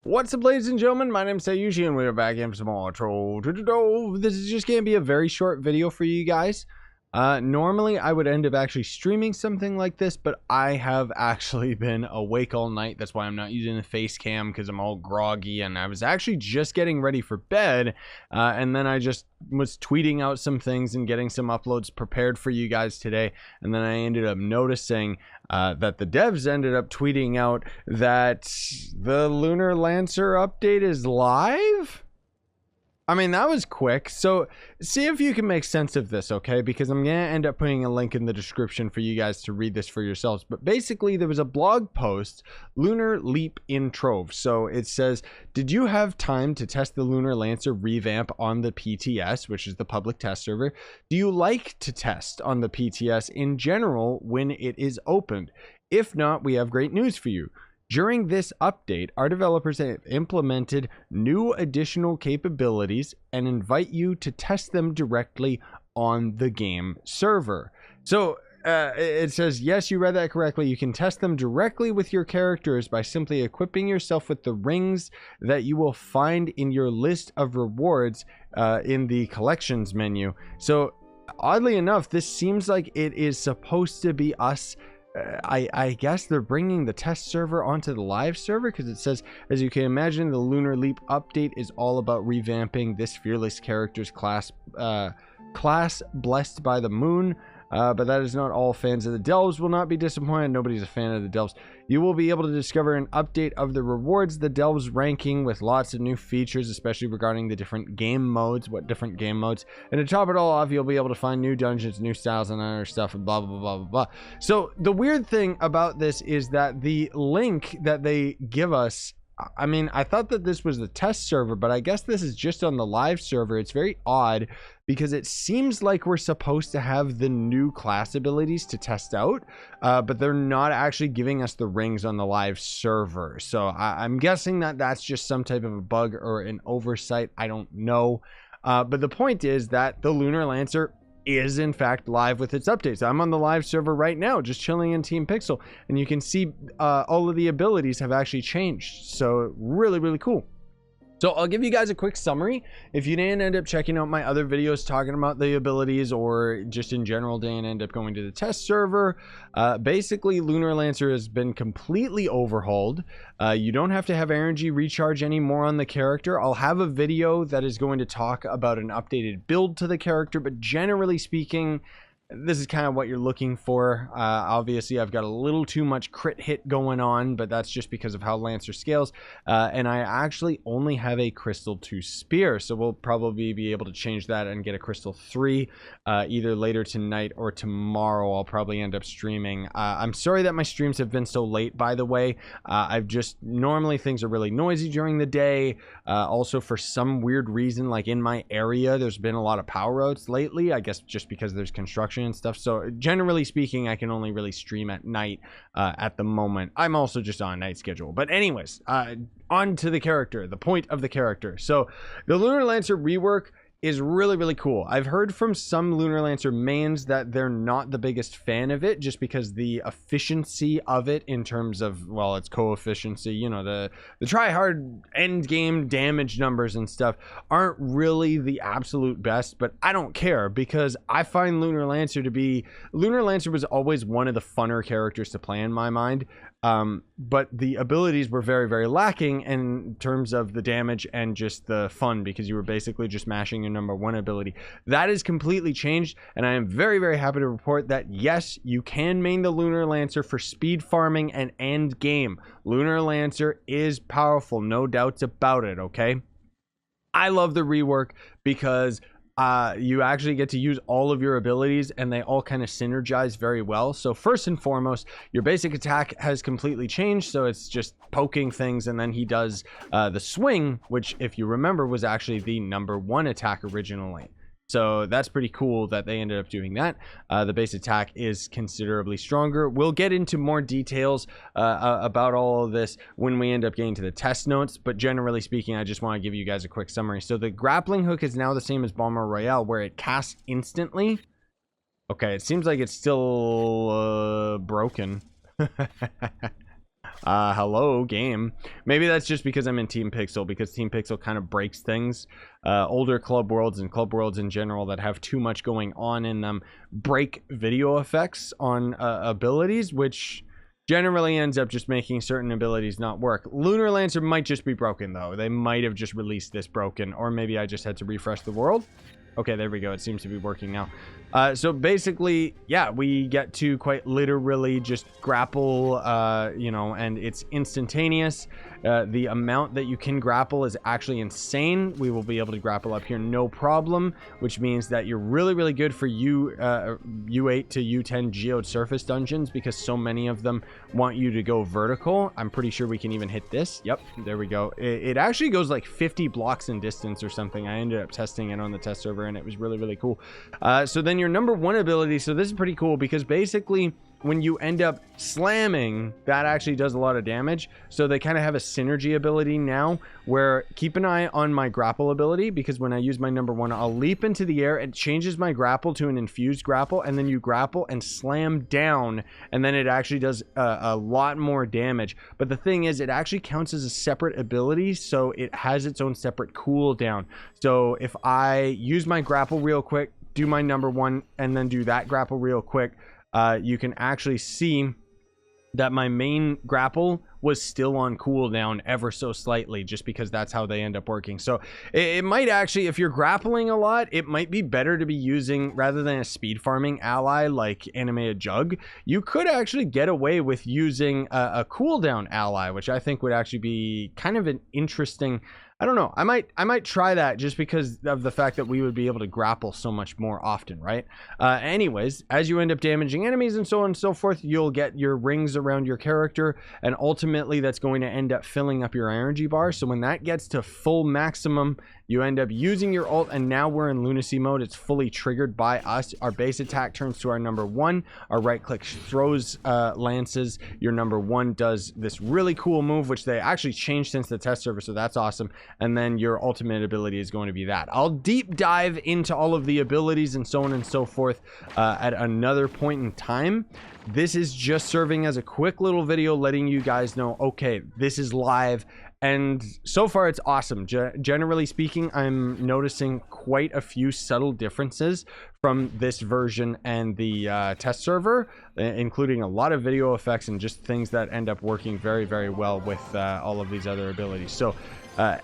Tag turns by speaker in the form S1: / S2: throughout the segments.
S1: What's up, ladies and gentlemen? My name is Scyushi, and we're back in some more Trove. This is just going to be a very short video for you guys. Normally, I would end up actually streaming something like this, but I have actually been awake all night. That's why I'm not using the face cam, because I'm all groggy, and I was actually just getting ready for bed, and then I just was tweeting out some things and getting some uploads prepared for you guys today, and then I ended up noticing that the devs ended up tweeting out that the Lunar Lancer update is live. I mean, that was quick. So see if you can make sense of this, okay? Because I'm going to end up putting a link in the description for you guys to read this for yourselves. But basically, there was a blog post, Lunar Leap in Trove. So it says, did you have time to test the Lunar Lancer revamp on the PTS, which is the public test server? Do you like to test on the PTS in general when it is opened? If not, we have great news for you. During this update, our developers have implemented new additional capabilities and invite you to test them directly on the game server. So it says, yes, you read that correctly. You can test them directly with your characters by simply equipping yourself with the rings that you will find in your list of rewards in the collections menu. So oddly enough, this seems like it is supposed to be us. I guess they're bringing the test server onto the live server, because it says, as you can imagine, the Lunar Leap update is all about revamping this fearless character's class blessed by the moon. But that is not all. Fans of the delves will not be disappointed. Nobody's a fan of the delves. You will be able to discover an update of the rewards, the delves ranking, with lots of new features, especially regarding the different game modes, and to top it all off, you'll be able to find new dungeons, new styles, and other stuff, and blah blah blah blah blah. So the weird thing about this is that the link that they give us, I mean, I thought that this was the test server, but I guess this is just on the live server. It's very odd, because it seems like we're supposed to have the new class abilities to test out, but they're not actually giving us the rings on the live server. So I'm guessing that that's just some type of a bug or an oversight. I don't know. But the point is that the Lunar Lancer is in fact live with its updates. I'm on the live server right now, just chilling in Team Pixel, and you can see all of the abilities have actually changed. So really, really cool. So I'll give you guys a quick summary. If you didn't end up checking out my other videos talking about the abilities, or just in general didn't end up going to the test server, basically Lunar Lancer has been completely overhauled. You don't have to have energy recharge anymore on the character. I'll have a video that is going to talk about an updated build to the character, but generally speaking, this is kind of what you're looking for. Obviously, I've got a little too much crit hit going on, but that's just because of how Lancer scales. And I actually only have a Crystal 2 Spear, so we'll probably be able to change that and get a Crystal 3 either later tonight or tomorrow. I'll probably end up streaming. I'm sorry that my streams have been so late, by the way. I've just, normally things are really noisy during the day. Also, for some weird reason, like in my area, there's been a lot of power outs lately. I guess just because there's construction and stuff. So generally speaking, I can only really stream at night at the moment. I'm also just on a night schedule. But anyways, on to the character, the point of the character. So the Lunar Lancer rework is really, really cool. I've heard from some Lunar Lancer mains that they're not the biggest fan of it, just because the efficiency of it in terms of, well, its co-efficiency, you know, the try hard end game damage numbers and stuff aren't really the absolute best. But I don't care, because I find Lunar Lancer was always one of the funner characters to play in my mind. But the abilities were very, very lacking in terms of the damage and just the fun, because you were basically just mashing your number one ability. That is completely changed, and I am very, very happy to report that yes, you can main the Lunar Lancer for speed farming and end game. Lunar Lancer is powerful, no doubts about it, okay? I love the rework because you actually get to use all of your abilities, and they all kind of synergize very well. So first and foremost, your basic attack has completely changed, so it's just poking things, and then he does the swing, which, if you remember, was actually the #1 attack originally. So that's pretty cool that they ended up doing that. The base attack is considerably stronger. We'll get into more details about all of this when we end up getting to the test notes, but generally speaking, I just want to give you guys a quick summary. So the grappling hook is now the same as Bomber Royale, where it casts instantly. Okay, it seems like it's still broken. Hello, game. Maybe that's just because I'm in Team Pixel, because Team Pixel kind of breaks things. Older Club Worlds and Club Worlds in general that have too much going on in them break video effects on abilities, which generally ends up just making certain abilities not work. Lunar Lancer might just be broken, though. They might have just released this broken, or maybe I just had to refresh the world. Okay, there we go. It seems to be working now. So basically, yeah, we get to quite literally just grapple, you know, and it's instantaneous. The amount that you can grapple is actually insane. We will be able to grapple up here no problem, which means that you're really, really good for U8 to U10 geode surface dungeons, because so many of them want you to go vertical. I'm pretty sure we can even hit this. Yep, there we go. It actually goes like 50 blocks in distance or something. I ended up testing it on the test server, and it was really, really cool. So then your number one ability, so this is pretty cool, because basically when you end up slamming, that actually does a lot of damage. So they kind of have a synergy ability now, where keep an eye on my grapple ability, because when I use my number one, I'll leap into the air. It changes my grapple to an infused grapple, and then you grapple and slam down, and then it actually does a lot more damage. But the thing is, it actually counts as a separate ability, so it has its own separate cooldown. So if I use my grapple real quick, do my number one, and then do that grapple real quick, you can actually see that my main grapple was still on cooldown ever so slightly, just because that's how they end up working. So it might actually, if you're grappling a lot, it might be better to be using, rather than a speed farming ally like Animated Jug, you could actually get away with using a cooldown ally, which I think would actually be kind of an interesting, I don't know. I might try that, just because of the fact that we would be able to grapple so much more often, right? Anyways, as you end up damaging enemies and so on and so forth, you'll get your rings around your character, and ultimately that's going to end up filling up your energy bar. So when that gets to full maximum, you end up using your ult, and now we're in lunacy mode. It's fully triggered by us. Our base attack turns to our number one. Our right click throws lances. Your number one does this really cool move, which they actually changed since the test server, so that's awesome. And then your ultimate ability is going to be that. I'll deep dive into all of the abilities and so on and so forth at another point in time. This is just serving as a quick little video letting you guys know, okay, this is live. And so far it's awesome. Generally speaking, I'm noticing quite a few subtle differences from this version and the test server, including a lot of video effects and just things that end up working very, very well with all of these other abilities. So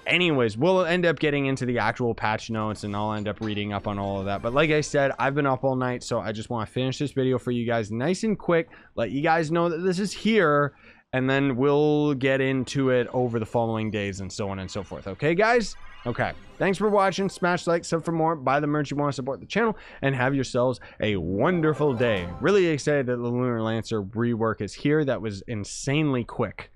S1: anyways, we'll end up getting into the actual patch notes, and I'll end up reading up on all of that. But like I said, I've been up all night, so I just want to finish this video for you guys nice and quick, let you guys know that this is here, and then we'll get into it over the following days and so on and so forth. Okay, guys? Okay. Thanks for watching. Smash like, sub for more, buy the merch you want to support the channel, and have yourselves a wonderful day. Really excited that the Lunar Lancer rework is here. That was insanely quick.